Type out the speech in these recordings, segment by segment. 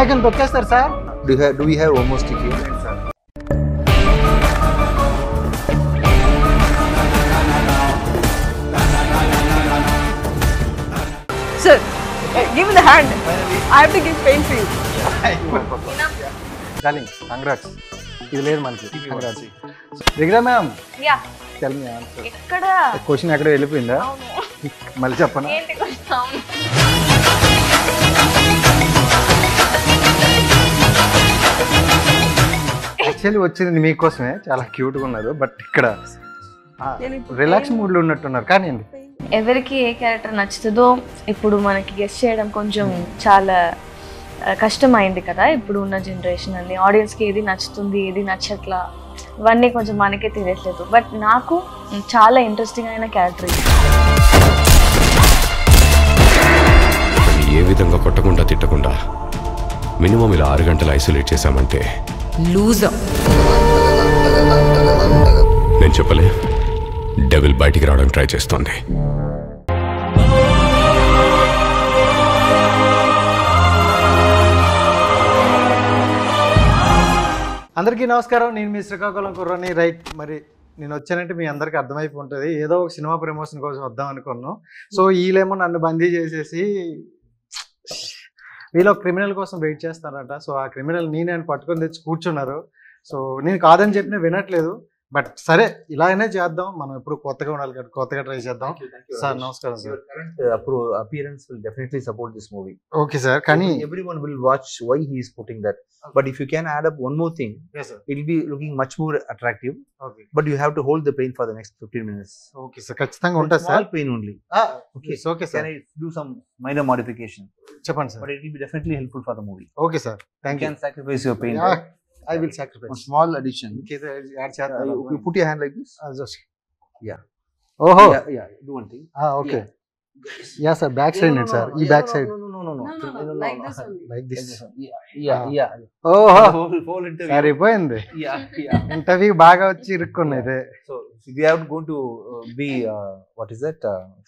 అమ్మాయికని తొక్కేస్తారు sir. Do we have almost here? Sir, give me the hand. I have to give pain for you. Darling congrats. ఇది లేదు మనకి. Congrats. దిగరా ma'am. Yeah. Tell me answer. ఎక్కడ? Question ఎక్కడ వెళ్ళిపోయిందా? మళ్ళీ చెప్పనా? ఏంటి క్వశ్చన్? యాక్చువల్లీ వచ్చింది మీకోసమే, చాలా క్యూట్గా ఉన్నారు. బట్ ఇక్కడ రిలాక్స్ మూడ్లో ఉన్నట్టున్నారు. కానీ అండి ఎవరికి ఏ క్యారెక్టర్ నచ్చుతుందో ఇప్పుడు మనకి గెస్ చేయడం కొంచెం చాలా కష్టమైంది కదా. ఇప్పుడు ఉన్న జనరేషన్ అని ఆడియన్స్కి ఏది నచ్చుతుంది ఏది నచ్చట్లా ఇవన్నీ కొంచెం మనకే తెలియట్లేదు. బట్ నాకు చాలా ఇంట్రెస్టింగ్ అయిన క్యారెక్టర్ ఇది. ఏ విధంగా కొట్టకుండా తిట్టకుండా మినిమం ఇలా 6 గంటలు ఐసోలేట్ చేశామంటే లూజర్. నేను చెప్పలే, డెవిల్ బయటికి రావడానికి ట్రై చేస్తోంది. అందరికీ నమస్కారం. నేను మీ శ్రీకాకుళం కుర్రని. రైట్, మరి నేను వచ్చానంటే మీ అందరికీ అర్థమైపోయి ఉంటుంది. ఏదో ఒక సినిమా ప్రమోషన్ కోసం వద్దాం అనుకున్నాను. సో వీళ్ళేమో నన్ను బందీ చేసేసి వీళ్ళు క్రిమినల్ కోసం వెయిట్ చేస్తారట. సో ఆ క్రిమినల్ నేను పట్టుకొని తెచ్చి కూర్చున్నారు. సో నేను కాదని చెప్పినా వినట్లేదు. బట్ సరే, ఇలానే చేద్దాం. మనం ఎప్పుడు కొత్తగా ఉండాలి కదా, కొత్తగా ట్రై చేద్దాం. సార్ నమస్కారం sir. Appearance will definitely support this movie. Okay sir. కానీ Everyone will watch why he is putting that. But if you can add up one more thing, yes sir, it will be looking much more attractive. Okay But you have to hold the pain for the next 15 minutes. Okay sir, ఖచ్చితంగా ఉంటుంది Small sir. pain only. Okay okay Can sir, I do some minor modification? చెప్పండి sir. But it will be definitely helpful for the movie. Okay sir, You thank you. can sacrifice your pain. I will A sacrifice. small addition. ఇంకేదో add చేద్దాం. You put your hand like this. Yeah. ఓహో, Yeah. Do one thing. Okay. Yeah sir, back side అండి sir. ఈ back side No. Like this only. Like this. Yeah. ఓహో, Whole interview. సరిపోయింది. Yeah. Interview బాగా వచ్చి ఇరుక్కున్నది. So we are going to be what is that?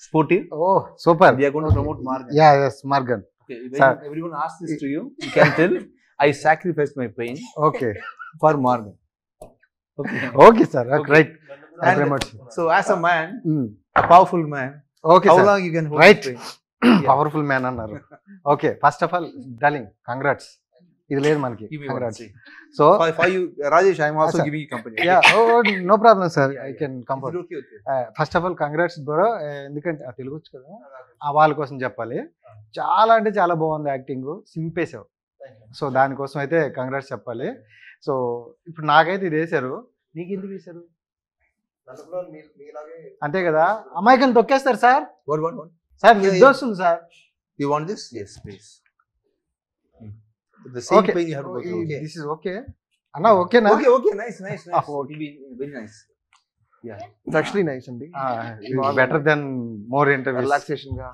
Sportive. Oh super. We are going to promote Margan. Yeah yes, Margan. Okay. Sir. When everyone asks this to you, you can tell I sacrificed my pain okay for Margan. Okay. Okay sir, right. And very much. so as a man, a powerful man, okay how sir, long you can hold Right. this pain? Powerful man అన్నారు. Okay, first of all darling congrats. ఇది లేదు మనకి. Give me one. Congrats. See. So For you, Rajesh, I am also Sir. giving you company. Yeah, no problem sir, I Yeah. Can Is comfort. it okay with you? First of all congrats bro. ఎందుకంటే తెలుగు వచ్చు కదా, ఆ వాళ్ళ కోసం చెప్పాలి. చాలా అంటే చాలా బాగుంది యాక్టింగ్, సింపేసావు. సో దానికోసం అయితే కంగ్రాట్స్ చెప్పాలి. సో ఇప్పుడు నాకైతే ఇది వేశారు, నీకు ఎందుకు వేశారు? అంతే కదా, అమ్మాయికని తొక్కేస్తారు సార్. What? సార్ Yeah, నిర్దోషులు sir. You want this? Yes, please. The same okay, pain you have to go through. Okay. This is okay అన్న. ఓకేనా? Okay. Nice. Okay. It will be very nice. Yeah. It's actually nice అండి. Better then more interviews. Relaxation గా.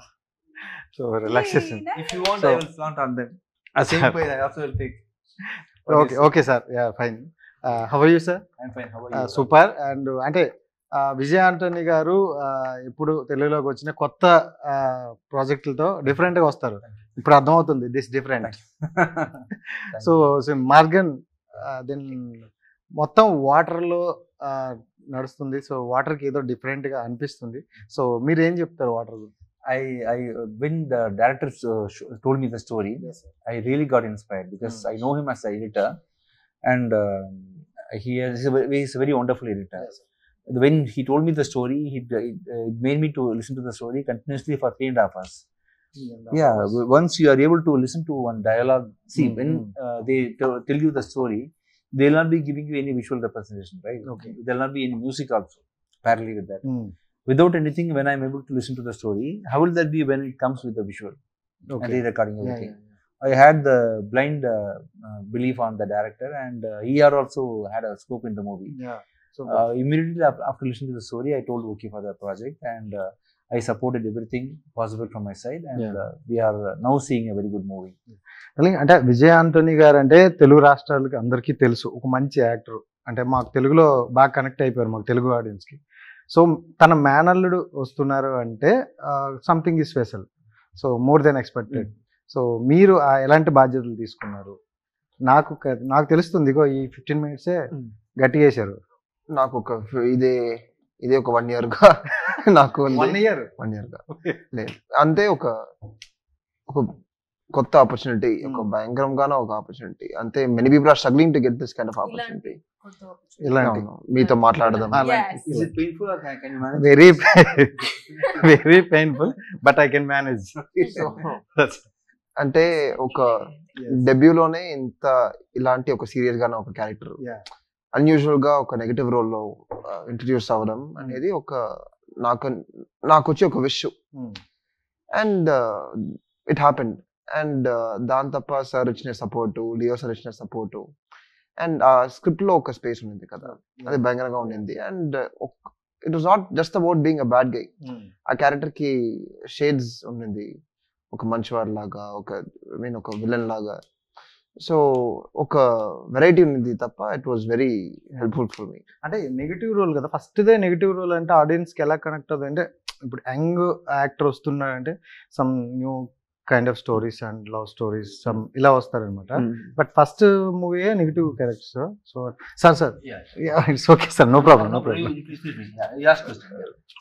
So relaxation. If you want, So- I will flaunt on them. The same pain I also will take. Okay sir, yeah fine. How are you sir? I'm fine. How are you? Super. And అంటే Vijay Antony గారు ఇప్పుడు తెలుగులోకి వచ్చిన కొత్త ప్రాజెక్టులతో డిఫరెంట్గా వస్తారు. ఇప్పుడు అర్థమవుతుంది this different. So Margan then మొత్తం వాటర్లో నడుస్తుంది. సో వాటర్కి ఏదో డిఫరెంట్గా అనిపిస్తుంది. సో మీరు ఏం చెప్తారు water? When the director told me the story, I really got inspired because I know him as an editor, and he is a very wonderful editor. When he told me the story, it made me to listen to the story continuously for 3.5 hours. Yeah, once you are able to listen to one dialogue, see when they tell you the story, they will not be giving you any visual representation, right? Okay. There will not be any music also parallel with that. Without anything, when I am able to listen to the story, how will that be when it comes with the visual and re-recording everything? I had the blind belief on the director, and he had also had a scope in the movie. So Immediately after listening to the story, I told okay for the project, and I supported everything possible from my side, and we are now seeing a very good movie. అంటే Vijay Antony గారు అంటే తెలుగు రాష్ట్రాలకి అందరికీ తెలుసు, ఒక మంచి actor. అంటే మాకు తెలుగులో బాగా కనెక్ట్ అయిపోయారు మాకు తెలుగు ఆడియన్స్కి. సో తన మేనల్లుడు వస్తున్నారు అంటే సంథింగ్ ఈ special. So more than expected. So మీరు ఎలాంటి బాధ్యతలు తీసుకున్నారు? నాకు తెలుస్తుంది, ఇగో ఈ 15 minutes గట్టిగా వేశారు. నాకు ఇదే ఒక 1 year గా నాకు 1 year 1 year గా లేదు అంటే ఒక కొత్త ఆపర్చునిటీ, ఒక భయంకరంగానే ఒక ఆపర్చునిటీ. అంటే many people are struggling to get this kind of opportunity. ఇలాంటి మీతో మాట్లాడదాం. Is it painful or can you manage? Very very painful but I can manage. అంటే ఒక డెబ్యూలోనే ఇలాంటి ఒక సీరియస్ గానే ఒక క్యారెక్టర్ అన్యూజువల్ గా ఒక నెగటివ్ రోల్ లో ఇంట్రడ్యూస్ అవ్వడం అనేది నాకు వచ్చి ఒక wish. And it happened. And దాని తప్ప సార్ ఇచ్చిన సపోర్టు, లియో సార్ ఇచ్చిన సపోర్టు, అండ్ ఆ స్క్రిప్ట్ లో ఒక స్పేస్ ఉంది కదా, అది భయంకరంగా ఉండింది. And it was not just about being a bad guy. ఆ క్యారెక్టర్ కి షేడ్స్ ఉండింది, ఒక మంచివాడి లాగా, ఒక విలన్ లాగా. సో ఒక వెరైటీ ఉంది తప్ప it was very helpful for me. అంటే నెగిటివ్ రోల్ కదా, ఫస్ట్దే నెగిటివ్ రోల్ అంటే ఆడియన్స్కి ఎలా కనెక్ట్ అవుతుంది అంటే, ఇప్పుడు యంగ్ యాక్టర్ వస్తున్నాడంటే some new kind of stories and love stories some ఇలా వస్తారనమాట. But first movie negative characters. So sir it's okay sir, no problem.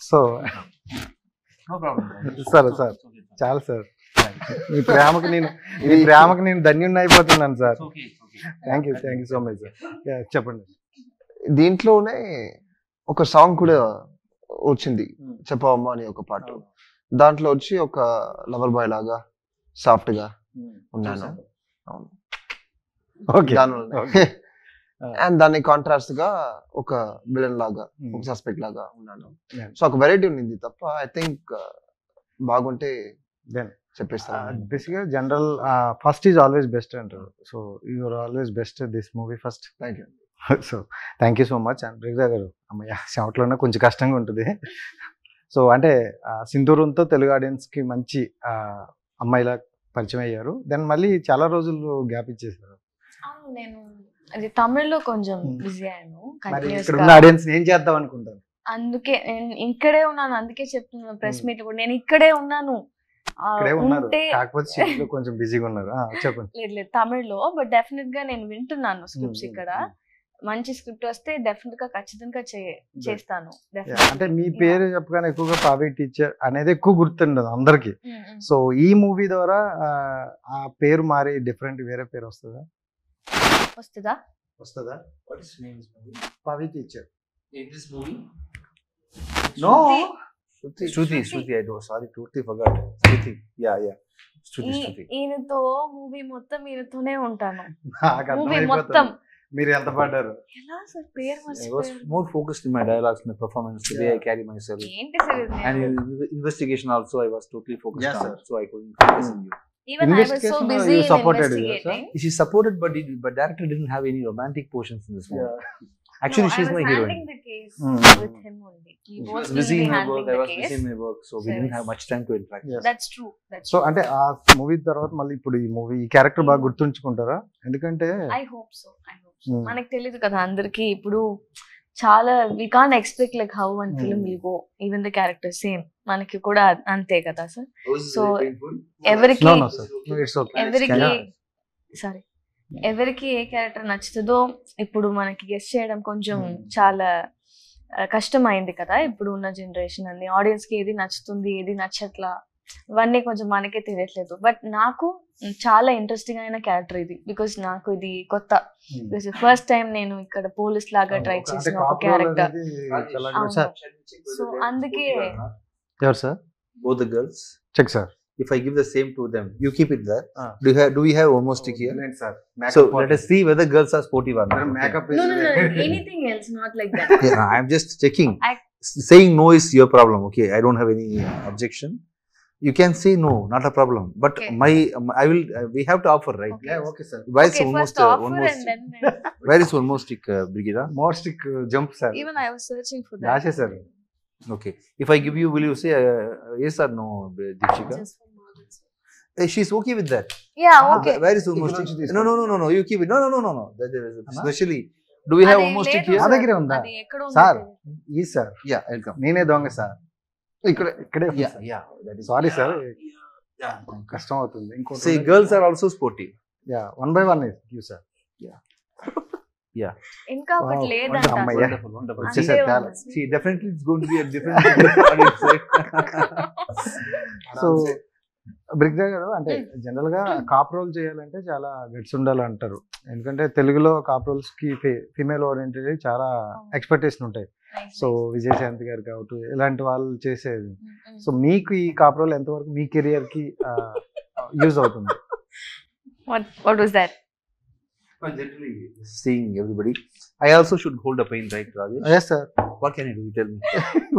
So sir చాలా సార్, మీ ప్రేమకి నేను ధన్యుని అయిపోతున్నాను sir. Thank you so much sir. చెప్పండి. దీంట్లోనే ఒక సాంగ్ కూడా వచ్చింది, చెప్పవమ్మా అని ఒక పాట. దాంట్లో వచ్చి ఒక లవర్ బాయ్ లాగా సాఫ్ట్ గా ఉన్నాను. అండ్ దాని కాంట్రాస్ట్ గా ఒక విలన్ లాగా, ఒక సస్పెక్ట్ లాగా ఉన్నాను. సో ఒక వెరైటీ ఉంది తప్ప ఐ థింక్ బాగుంటే చెప్పేస్తాను. బేసిక్గా general first is always best అంటారు. So you're always best this movie first. Thank you. So thank you so much. And బ్రేక్ గారు, అమ్మయ్య చెమటలోనే కొంచెం కష్టంగా ఉంటుంది. సో అంటే సింధూరంతో తెలుగు ఆడియన్స్కి మంచి అమ్మాయిలా పరిచయం అయ్యారు. దెన్ మళ్ళీ చాలా రోజులు గ్యాప్ ఇచ్చేసారు. నేను అది తమిళ్లో కొంచెం బిజీ అయ్యాను. ఆడియన్స్ ఏం చేద్దాం అనుకుంటాను, అందుకే నేను ఇక్కడే ఉన్నాను. అందుకే చెప్తున్నాను ప్రెస్ మీట్ కూడా, నేను ఇక్కడే ఉన్నాను. కాకపోతే కొంచెం బిజీగా ఉన్నారు. చెప్పండి. లేదు తమిళ్లో, బట్ డెఫినెట్ గా నేను వింటున్నాను స్క్రిప్ట్స్. ఇక్కడ మంచి స్క్రిప్ట్ వస్తే డెఫినెట్ గా ఖచ్చితంగా చేస్తాను. అంటే మీ పేరు చెప్పగానే ఎక్కువగా పావి టీచర్ అనేది ఎక్కువ గుర్తుండదు అందరికి. సో ఈ మూవీ ద్వారా ఆ పేరు మారి డిఫరెంట్ వేరే పేరు వస్తుందా? పావి teacher No. Shruti. I do. Sorry, totally forgot. Shruti. Yeah. Shruti. ఈయనతో మూవీ మొత్తం ఈయనతోనే ఉంటాను. మూవీ మొత్తం. మీరు ఎంత పడ్డారు? ఎలా సార్ పేరు I was more focused in my dialogues and the performance, the way I carry myself. ఏంటి సార్ ఇది? And investigation also I was totally focused on. So I couldn't focus on you. Even I was so busy in investigating. She supported, but director didn't have any romantic portions in this movie. Actually, she's my heroine. Handling the case with him only. He was busy in her handling work. I the was busy in case. my work, so we didn't have much time to interact. That's true. So అంటే ఆ movie తర్వాత మళ్ళీ ఇప్పుడు ఈ movie ఈ character బాగా గుర్తుంచుకుంటారా? ఎందుకంటే I hope so. మనకు తెలియదు కదా అందరికి. ఇప్పుడు చాలా we can't expect like how one film will go. Even the character same. మనకి కూడా అంతే కదా సార్. సో ఎవరికి ఎవరికి ఏ క్యారెక్టర్ నచ్చుతుందో ఇప్పుడు మనకి గెస్ చేయడం కొంచెం చాలా కష్టం అయింది కదా. ఇప్పుడు ఉన్న జనరేషన్ అన్ని ఆడియన్స్ కి ఏది నచ్చుతుంది, ఏది నచ్చట్లా, ఇవన్నీ కొంచెం మనకే తెలియట్లేదు. బట్ నాకు చాలా ఇంట్రెస్టింగ్ అయిన క్యారెక్టర్ ఇది, బికాస్ నాకు ఇది కొత్త. ఫస్ట్ టైం నేను ఇక్కడ పోలీస్ లాగా ట్రై చేసిన ఒక క్యారెక్టర్. సో అందుకే ఎవరు సార్? Both the girls. Check sir. If I give the same to them, you keep it there. Do we have one more stick here? Sir. So let us see whether girls are sportive or not. Makeup no, anything else, not like that. Yeah, I'm just checking. Saying no is your problem. Okay, I don't have any objection. You can say no, not a problem. But I will. We have to offer, right? Yeah, okay, sir. Why is okay, one first more offer and then. Where is one more stick, Brigida? More stick jump, sir. Even I was searching for that. Dashe, sir. Okay. If I give you, will you say yes or no, Deepshika? She's okay with that. Yeah, okay. Where is one more stick? No. You keep it. No. Especially, do we have one more stick here? Adagire unda. Adi ekkada undi? Sir, ee sir. Yeah, I'll come. Nene donga sir. Ikkade. Yeah. Sorry sir. కష్టం అవుతుంది. See, girls are also sporty. One by one you sir. ఇంకా ఒకటి Wow. లేదంట. అమ్మయ్య. Wonderful, wonderful. అంతే వచ్చేసారు ఉంది. చాలా. See, definitely it's going to be a different audience, right? So బ్రిగ్దా గారు అంటే జనరల్ గా కాప్ రోల్ చేయాలంటే చాలా గట్స్ ఉండాలి అంటారు. ఎందుకంటే తెలుగులో కాప్ రోల్స్ కి ఫీమేల్ ఓరియంటెడ్ చాలా ఎక్స్పెక్టేషన్ ఉంటాయి. Nice, so nice. విజయశాంతి గారు కావచ్చు ఇలాంటి వాళ్ళు చేసేది. Mm. సో మీకు ఈ కాప్ రోల్ ఎంతవరకు మీ కెరియర్ కి యూజ్ అవుతుంది? What was that? Well, generally, seeing everybody, I also should hold a pain, right, Rajesh? Yes sir. What can I do? You tell me.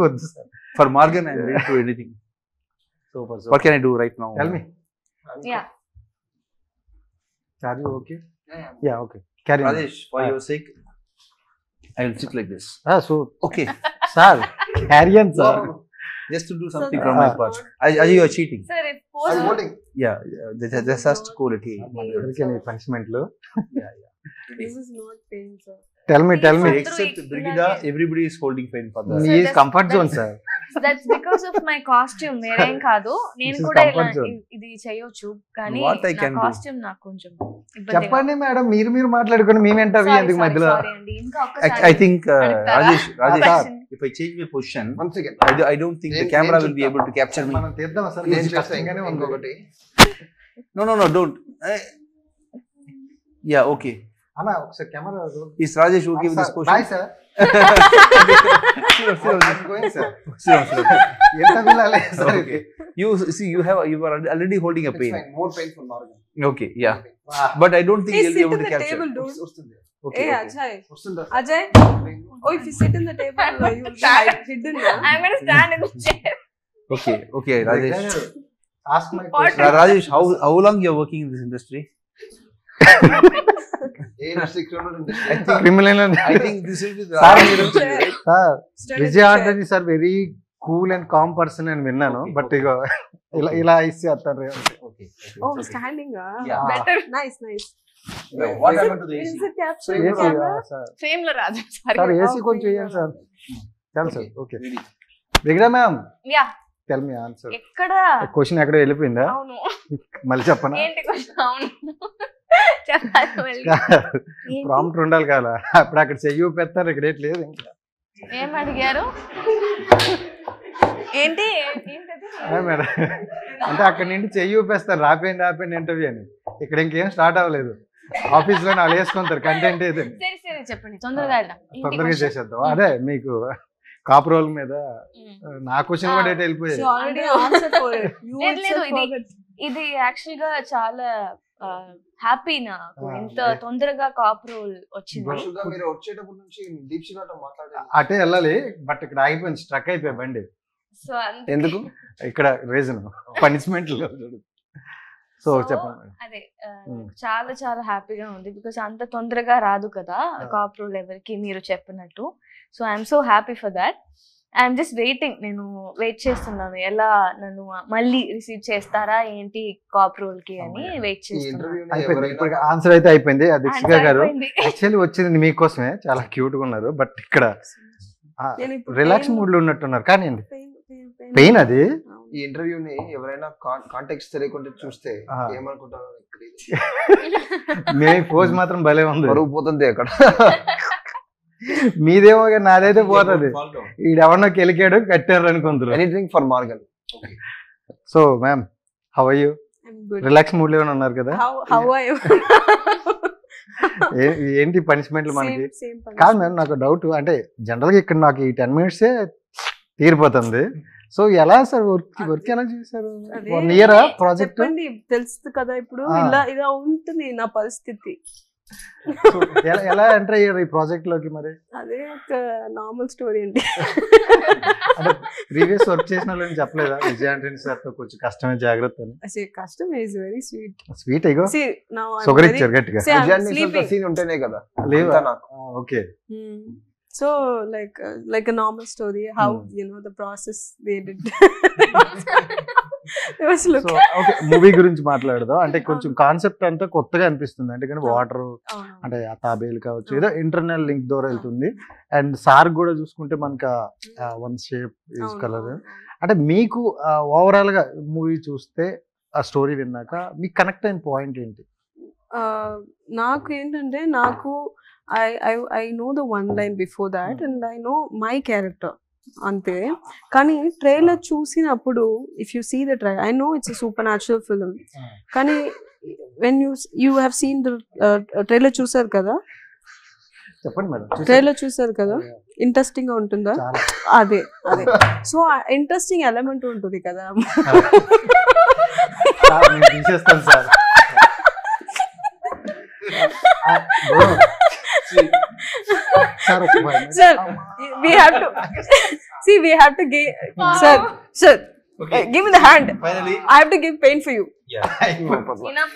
వద్దు sir. For Morgan, I'm ready to do anything. Super. What can I do right now? Tell me. Yeah. Are you okay? Yeah okay. Carry on. Rajesh, for your sake, I will sit like this. So Okay. Sir carry on sir. Just to do something from my part. Ajay, you are cheating. Sir, if I'm post holding. Yeah, this has to cool it. Hey. ఎవరికి నీ పనిష్మెంట్లు? This is not pain, sir. Tell me Please, sir. Except Brigida, everybody is holding pain for that. నీ that's- comfort zone sir. that's because of my costume. వేరేం కాదు. నేను This is కూడా ఇలా comfort zone. ఇది చేయొచ్చు కానీ What I నా can do? Costume నాకు కొంచెం ఇబ్బందిగా చెప్పండి మేడం, మీరు మాట్లాడుకుని మేము ఇంటర్వ్యూ ఎందుకు మధ్యలో? సారీ అండి. ఇంకా I think అడుగుతారా? Rajesh, Question. if I change my position, Once again. I don't think the నేను- camera నేను will be able to capture me. మనం తీద్దాం సార్. నేను కొంచెం చేస్తా కష్టంగానే ఉంది. ఇంకొకటి. No, don't. Yeah, okay. అన్న ఒకసారి camera. Is Rajesh okay with this boy position? Sir. Sure. I'm going, sir. Sure. ఇంటర్వ్యూలో లేదు sir. Okay. You are already holding a It's pain. fine. More painful, Morgan. Okay, yeah. But I don't think Hey, you'll be sit able in to the capture. table, dude. వస్తుంది. Okay. Hey, okay. Ajay. వస్తుందా? Ajay. Oh, if you sit in the table, you will be hidden. No? I'm going to stand in the chair. Okay, Rajesh. Ask my What? Rajesh, how long you are working in this industry? A industry కి ఉన్నాడు industry? I think criminal. I think this will be the Sorry. right? Sir Stand in Vijay the Antony sir very cool and calm person అని విన్నాను. Okay, but ఇక ఇలా ఇస్తే అత్తారు. Okay. Oh, okay. standing. Yeah. Better. Nice. Well, what happened to the Is AC? it capturing AC camera? Sir. Fame లో Raju. Sorry. Sir AC Okay, కొంచెం వేయండి sir. చాలు sir. Okay. విగ్రా ma'am Yeah. Tell me answer. ఎక్కడ? Question ఎక్కడ వెళ్ళిపోయిందా? అవును. మళ్ళీ చెప్పనా? ఏంటి క్వశ్చన్? అవును. చెప్పాలి మళ్ళీ. ఏంటి? ప్రాంప్ట్ ఉండాలి కదా. అప్పుడు అక్కడ చెయ్యి పెడతారు, ఇక్కడ ఏంటి లేదు ఇంకా. ఏం అడిగారు? ఏంటి? ఏంటది? మేడం అంటే అక్కడ నుండి చెయ్యి ఊపేస్తారు, రాపోయింది ఇంటర్వ్యూ అని. ఇక్కడ ఇంకేం స్టార్ట్ అవ్వలేదు. ఆఫీస్ లో వాళ్ళు వేసుకుంటారు కంటెంట్ ఏదని. సరే చెప్పండి తొందరగా వెళ్దాం. ఏంటి తొందరగా question? చేసేద్దాం. అదే మీకు కాపురోల్ మీద నా క్వశ్చన్ కూడా ఎటు She వెళ్ళిపోయాయి. already answered for it. You లేదు, itself ఇది- forgot. ఇది యాక్చువల్ గా చాలా హ్యాపీ నాకు ఇంత తొందరగా కాప్ రోల్ వచ్చింది. Actually గా మీరు వచ్చేటప్పటి నుంచి దీప్షిగాతో మాట్లాడారు. అటే వెళ్ళాలి బట్ ఇక్కడ ఆగిపోయింది, స్ట్రక్ అయిపోయి బండి. సో ఎందుకు? ఇక్కడ రీజన్ పనిష్మెంట్. సో చెప్పండి. అదే చాలా చాలా హ్యాపీగా ఉంది బికాస్ అంత తొందరగా రాదు కదా కాప్ రోల్ ఎవరికి, మీరు చెప్పినట్టు. So I'm so happy for that. I'm just waiting. నేను వెయిట్ చేస్తున్నాను ఎలా నన్ను మళ్ళీ రిసీవ్ చేస్తారా ఏంటి కాప్ రోల్ కి అని వెయిట్ ఈ చేస్తున్నాను. ఇంటర్వ్యూని అయిపోయింది, ఎవరైనా ఇప్పుడు ఆన్సర్ అయితే అయిపోయింది. దీక్షిక గారు అయిపోయింది. యాక్చువల్లీ వచ్చింది మీకోసమే, చాలా క్యూట్ గా ఉన్నారు. బట్ ఇక్కడ నేను ఇప్పుడు రిలాక్స్ pain- మూడ్ లో ఉన్నట్టున్నారు. కానీ అండి pain. పెయిన్ అది. అవును. ఈ ఇంటర్వ్యూని ఎవరైనా కాంటాక్ట్స్ తెలియకుండా చూస్తే ఆ. ఏమనుకుంటారో నాకు తెలియదు. మీ పోజ్ మాత్రం భలే ఉంది. బరువు పోతుంది అక్కడ. మీదేమో కానీ నాదైతే పోతుంది. Fall down. ఈడెవరినో కెలికాడు కట్టారు అనుకుంటారు. Anything for Margan. So ma'am how are you? I'm good. Relax mood లో ఉన్నారు కదా. How are you? ఏంటి పనిష్మెంట్లు మనకి? Same కాదు మ్యామ్, నాకు డౌట్. అంటే జనరల్ గా ఇక్కడ నాకు ఈ 10 minutes తీరిపోతుంది. సో ఎలా సార్ వర్క్ ఎలా చేశారు? అదే 1 year ప్రాజెక్ట్? చెప్పండి, తెలుస్తుంది కదా ఇప్పుడు. ఆ. ఇలా ఉంటుంది నా పరిస్థితి. ఎలా ఎంటర్ అయ్యారు ఈ ప్రాజెక్ట్ లోకి? మరి అదే ఒక నార్మల్ స్టోరీ అండి. అంటే ప్రీవియస్ వర్క్ చేసిన వాళ్ళని చెప్పలేదా విజయ్ ఆంటనీ సార్ తో కొంచెం కష్టమే జాగ్రత్త అని? అసలు కష్టం is very sweet. Sweet ego See, now I'm సొగరిచ్చారు very- గట్టిగా. See, I'm నిజాన్ని sleeping. సీన్ ఉంటేనే కదా లేవా? అంతా నాకు. Okay. So like a normal story, how the process they did. It was look. So okay, movie గురించి మాట్లాడదాం. అంటే కొంచెం కాన్సెప్ట్ అంతా కొత్తగా అనిపిస్తుంది. అంటే కానీ వాటర్ అంటే ఆ తాబేలు కావచ్చు, ఏదో ఇంటర్నల్ లింక్ ద్వారా వెళ్తుంది. అండ్ సార్ కూడా చూసుకుంటే మనకు వన్ షేప్ ఈజ్ కలర్. అంటే మీకు ఓవరాల్ గా మూవీ చూస్తే ఆ స్టోరీ విన్నాక మీకు కనెక్ట్ అయిన పాయింట్ ఏంటి? నాకు ఏంటంటే నాకు I know the one line before that and I know my character అంతే. కానీ ట్రైలర్ చూసినప్పుడు if you see the trailer I know it's super natural film, కానీ when you have seen the trailer చూసారు కదా, చెప్పండి మేడం. ట్రైలర్ చూసారు కదా, interesting గా ఉంటుందా? అదే అదే. సో ఇంట్రెస్టింగ్ ఎలిమెంట్ ఉంటుంది కదా. తీసేస్తాను sir. Sir, we have to see. We have to give. Sir, sir, give me the hand. Finally, I have to give pain for you. Enough.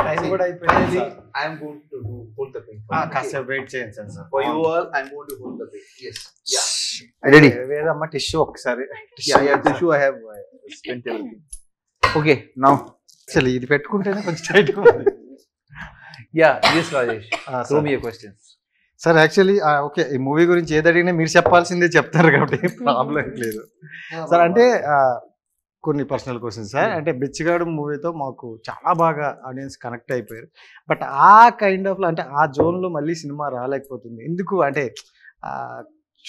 Time కూడా అయిపోయింది sir. I am going to hold the pen. కాసేపు wait చేయండి sir. For you all, I am going to hold the pen. Yes. Ready. Vedamma tissue ఒకసారి. Tissue I have spent everything. Okay, now. అసలు ఇది పెట్టుకుంటేనే కొంచెం tight ఉంది. Yeah, yes, Rajesh. Throw me your questions. Sir actually okay, ఈ movie గురించి ఏది అడిగినా మీరు చెప్పాల్సిందే చెప్తారు కాబట్టి ప్రాబ్లం లేదు సార్. అంటే కొన్ని పర్సనల్ క్వశ్చన్స్ సార్. అంటే బిచ్చగాడు మూవీతో మాకు చాలా బాగా ఆడియన్స్ కనెక్ట్ అయిపోయారు. బట్ ఆ కైండ్ ఆఫ్ అంటే ఆ జోన్లో మళ్ళీ సినిమా రాలేకపోతుంది ఎందుకు? అంటే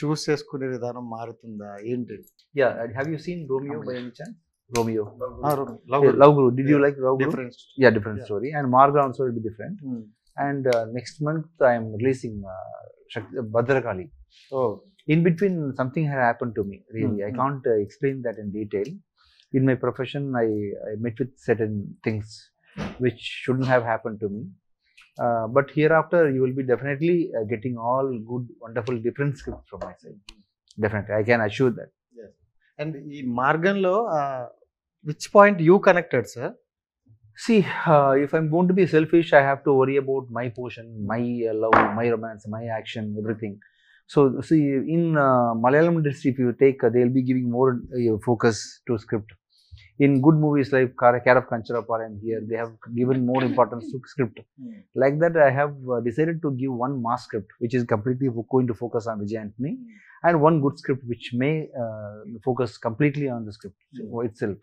చూస్ చేసుకునే విధానం మారుతుందా ఏంటి? Yeah, have you seen Romeo by any chance? Romeo. Love Love Guru. Did you like Love Guru? Difference. Yeah, different story. And Marga also will be different. And next month I am releasing Bhadrakali. Oh In between, something had happened to me. Really, I can't explain that in detail. In my profession, I met with certain things which shouldn't have happened to me. But hereafter, you will be definitely getting all good, wonderful, different scripts from my side. Definitely, I can assure that. And ఈ మార్గంలో which point you connected sir? See, if I'm going to be selfish, I have to worry about my portion, my love, my romance, my action, everything. So, see, in Malayalam industry, if you take, they'll be giving more focus to script. In good movies like Care of Kancharapar and here, they have given more importance to script. Like that, I have decided to give one mass script, which is completely going to focus on Vijay Antony, and one good script, which may focus completely on the script itself.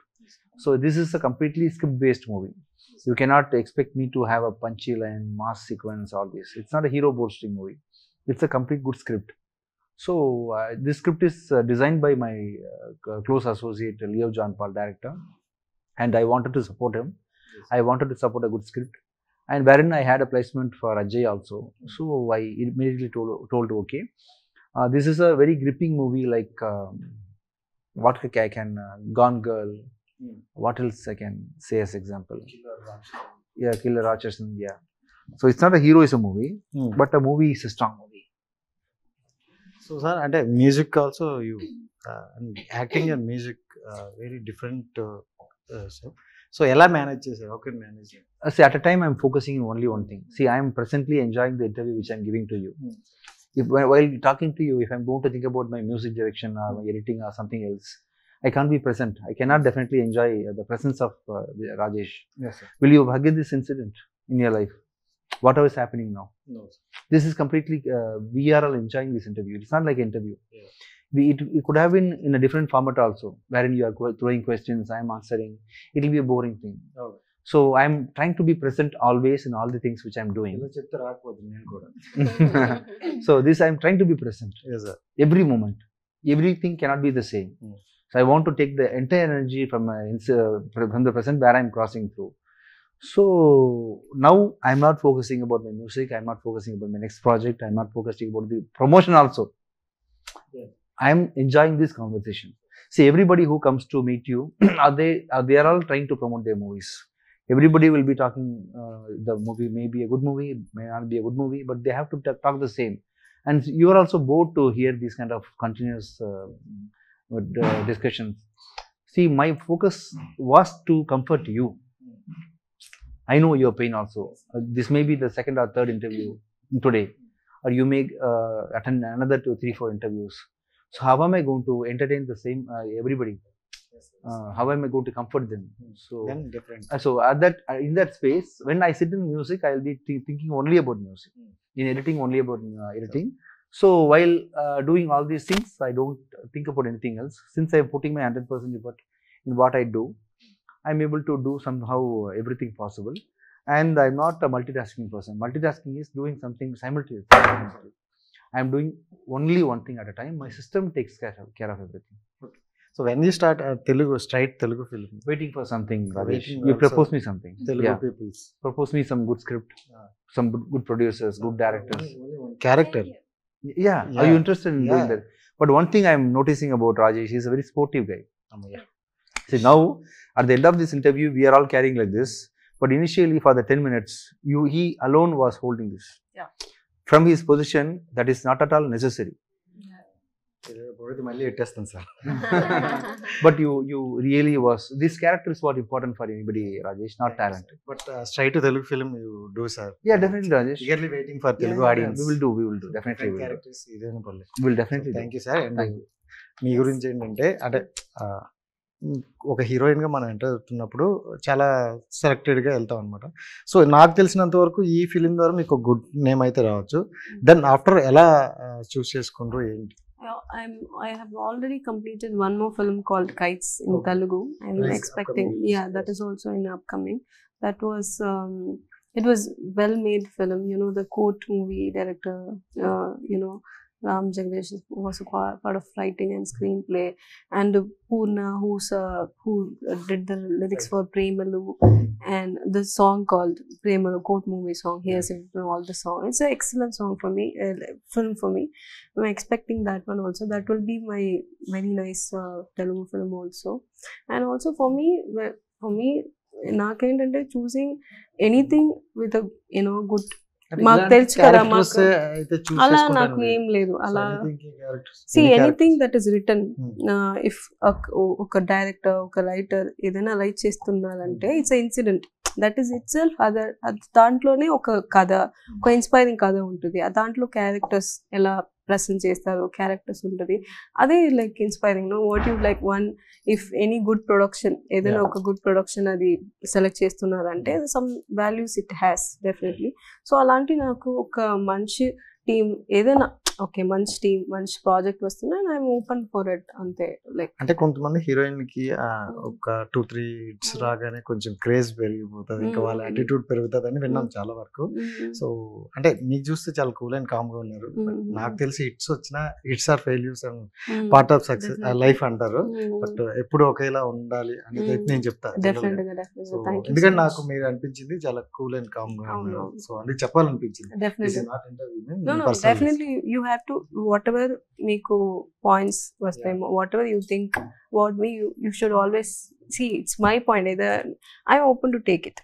So this is a completely script-based movie. You cannot expect me to have a punchy line, mass sequence, all this. It's not a hero boasting movie. It's a complete good script. So this script is designed by my close associate Leo John Paul, director, and I wanted to support him. I wanted to support a good script, and wherein I had a placement for Ajay also. So I immediately told okay. This is a very gripping movie. Like what I can Gone Girl. What else I can say as example? Yeah, Killer Rakshasan. Yeah. So it's not a heroism movie, but a movie is a strong movie. So sir అంటే music also you acting and music very different sir. So ఎలా manage చేశారు? How can manage? See, at a time I'm focusing on only one thing. See, I am presently enjoying the interview which I'm giving to you. While talking to you, if I'm going to think about my music direction or my editing or something else, I can't be present. I cannot definitely enjoy the presence of Rajesh. Yes, sir. Will you forget this incident in your life? Whatever is happening now. No, sir. This is completely, we are all enjoying this interview. It's not like an interview. Yeah. It could have been in a different format also, wherein you are throwing questions, I am answering. It will be a boring thing. Oh. So I am trying to be present always in all the things which I am doing. ఇలా చెప్తే రాకపోతుంది నేను కూడా. So this I am trying to be present. Yes, sir. Every moment. Everything cannot be the same. So I want to take the entire energy from the present where I am crossing through. So now I am not focusing about my music. I am not focusing about my next project. I am not focusing about the promotion also. Yeah. I am enjoying this conversation. See, everybody who comes to meet you, they are all trying to promote their movies. Everybody will be talking. The movie may be a good movie, it may not be a good movie, but they have to talk the same. And you are also bored to hear these kind of continuous discussions. See, my focus was to comfort you. I know your pain also. This may be the second or third interview today, or you may attend another 2, 3, 4 interviews. So how am I going to entertain the same everybody? How am I going to comfort them? So Then different. so at that in that space, when I sit in music, I will be thinking only about music. In editing, only about editing. So while doing all these things, I don't think about anything else. Since I am putting my 100% effort in what I do, I'm able to do somehow everything possible. And I'm not a multitasking person. Multitasking is doing something simultaneously. I'm doing only one thing at a time. My system takes care of everything. So when you start Telugu straight Telugu film Waiting for something, Rajesh. Waiting You also. propose me something. Telugu Yeah. People's Propose me some good script, some good producers, good directors. Character Yeah. Are Yeah. you interested in doing Yeah. that? But one thing I'm noticing about Rajesh, he's a very sportive guy. See, now at the end of this interview, we are all carrying like this. But initially, for the 10 minutes, he alone was holding this. Yeah. From his position, that is not at all necessary. మళ్ళీ ఎట్టేస్తాను sir. But you really was. This character is what important for anybody, Rajesh, not talent. But straight Telugu film you do sir. Yeah, definitely, Rajesh. Eagerly waiting for Telugu audience. We will do. Definitely, we will do. Characters ఇదేనా పర్లేదు. We will definitely do. Thank you sir. And Thank you. మీ గురించి ఏంటంటే అంటే ఒక హీరోయిన్గా మనం enter అవుతున్నప్పుడు చాలా సెలెక్టెడ్గా వెళ్తాం అనమాట. సో నాకు తెలిసినంత వరకు ఈ ఫిలిం ద్వారా మీకు గుడ్ నేమ్ అయితే రావచ్చు. దెన్ ఆఫ్టర్ ఎలా చూస్ చేసుకుంటారు ఏంటి? I have already completed one more film called Kites in Okay. Telugu. I'm Nice, expecting, upcoming. yeah, that is also in upcoming. That was it was well made film. You know, the Court movie director, you know, Ram Jagdish was a part of writing and screenplay, and Poorna, who did the lyrics for Premalu, and the song called Premalu, Court movie song. He has written all the song. It's an excellent song for me, film for me. I'm expecting that one also. That will be my very nice Telugu film also. And also for me, నాకేంటంటే choosing anything with good మాకు తెలుసు కదా, మాకు అలా నాకు ఏం లేదు. అలా anything that is return, if ఒక డైరెక్టర్ ఒక రైటర్ ఏదైనా రైట్ చేస్తున్నారంటే it's incident that is it self other. దాంట్లోనే ఒక కథ, ఒక ఇన్స్పైరింగ్ కథ ఉంటుంది. దాంట్లో క్యారెక్టర్స్ ఎలా ప్రెసెంట్ చేస్తారు, క్యారెక్టర్స్ ఉంటుంది. అదే like inspiring. Know what you like one if any good production, ఏదైనా ఒక గుడ్ ప్రొడక్షన్ అది సెలెక్ట్ చేస్తున్నారంటే some values it has definitely. So అలాంటి నాకు ఒక మంచి టీం ఏదైనా ఓకే మంచి టీం మంచి ప్రాజెక్ట్ వస్తున్నా ఐఎమ్ ఓపెన్ ఫర్ ఇట్ అంతే. లైక్ అంటే కొంతమంది హీరోయిన్ కి ఒక 2-3 హిట్స్ రాగానే కొంచెం క్రేజ్ పెరిగిపోతుంది, ఇంకా వాళ్ళ యాటిట్యూడ్ పెరుగుతుంది అని విన్నాం చాలా వరకు. సో అంటే మీకు చూస్తే చాలా కూల్ అండ్ కామ్ గా ఉన్నారు. నాకు తెలిసి హిట్స్ వచ్చినా hits are failures and part of success life అంటారు. బట్ ఎప్పుడు ఒకేలా ఉండాలి అనేది అయితే నేను చెప్తాను. ఎందుకంటే నాకు మీరు అనిపించింది చాలా కూల్ అండ్ కామ్ గా ఉన్నారు. సో అందుకు చెప్పాలనిపించింది. Definitely you have to whatever మీకు పాయింట్స్ వస్తాయేమో, whatever you think about me, you should always see it's my point. Either I'm open to take it.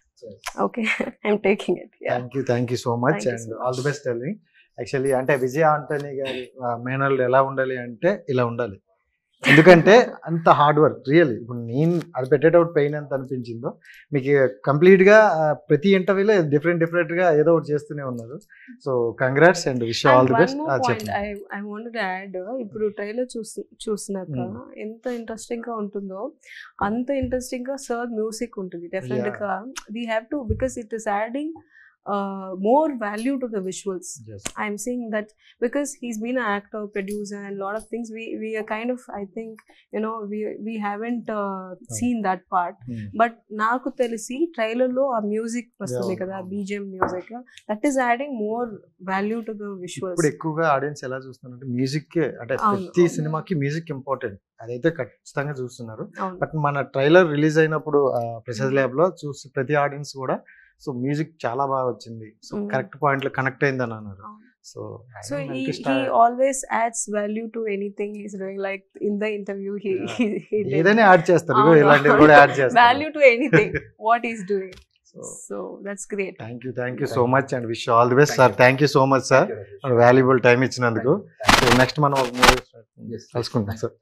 Okay. I'm taking it. Yeah. Thank you so much. Thank you and so all the best telling. Actually అంటే విజయ ఆంటనీ గారి మేనల్డ్ ఎలా ఉండాలి అంటే ఇలా ఉండాలి. ఎందుకంటే అంత hard work really. ఇప్పుడు నేను అది పెట్టేటప్పుడు పెయిన్ ఎంత అనిపించిందో మీకు కంప్లీట్గా ప్రతి ఇంటర్వ్యూలో డిఫరెంట్ గా ఏదో ఒకటి చేస్తూనే ఉన్నారు. So congrats and wish all the best. I wanted to add, ఇప్పుడు ట్రైలర్ చూసినాక ఎంత ఇంట్రెస్టింగ్ గా ఉంటుందో అంత ఇంట్రెస్టింగ్ గా సర్ మ్యూజిక్ ఉంటుంది డెఫినెట్ గా. We have to because it is adding more value to the visuals. Yes. I'm saying that because he's been an actor, producer and a lot of things, we are kind of, I think, you know, we haven't seen that part. But naaku telisi trailer lo aa music vastundi kada, BGM music, that is adding more value to the visuals. ఇప్పుడు ఎక్కువగా audience ఎలా చూస్తున్నారంటే music, అంటే ప్రతి సినిమాకి music important, అదైతే ఖచ్చితంగా చూస్తున్నారు. But మన ట్రైలర్ రిలీజ్ అయినప్పుడు ప్రెసెస్ ల్యాబ్ లో చూసి ప్రతి ఆడియన్స్ కూడా సో మ్యూజిక్ చాలా బాగా వచ్చింది, సో కరెక్ట్ పాయింట్ లో కనెక్ట్ అయిందని అన్నారు. So he always adds value to anything he's doing. Like in the interview, he did ఏదైనా యాడ్ చేస్తారు, ఇలాంటివి కూడా యాడ్ చేస్తారు. value to anything what he's doing. So that's great. Thank you so much and wish you all the best, sir. Thank you so much, sir. Valuable time ఇచ్చినందుకు. So next మనం ఒక movie కలుసుకుంటాం sir.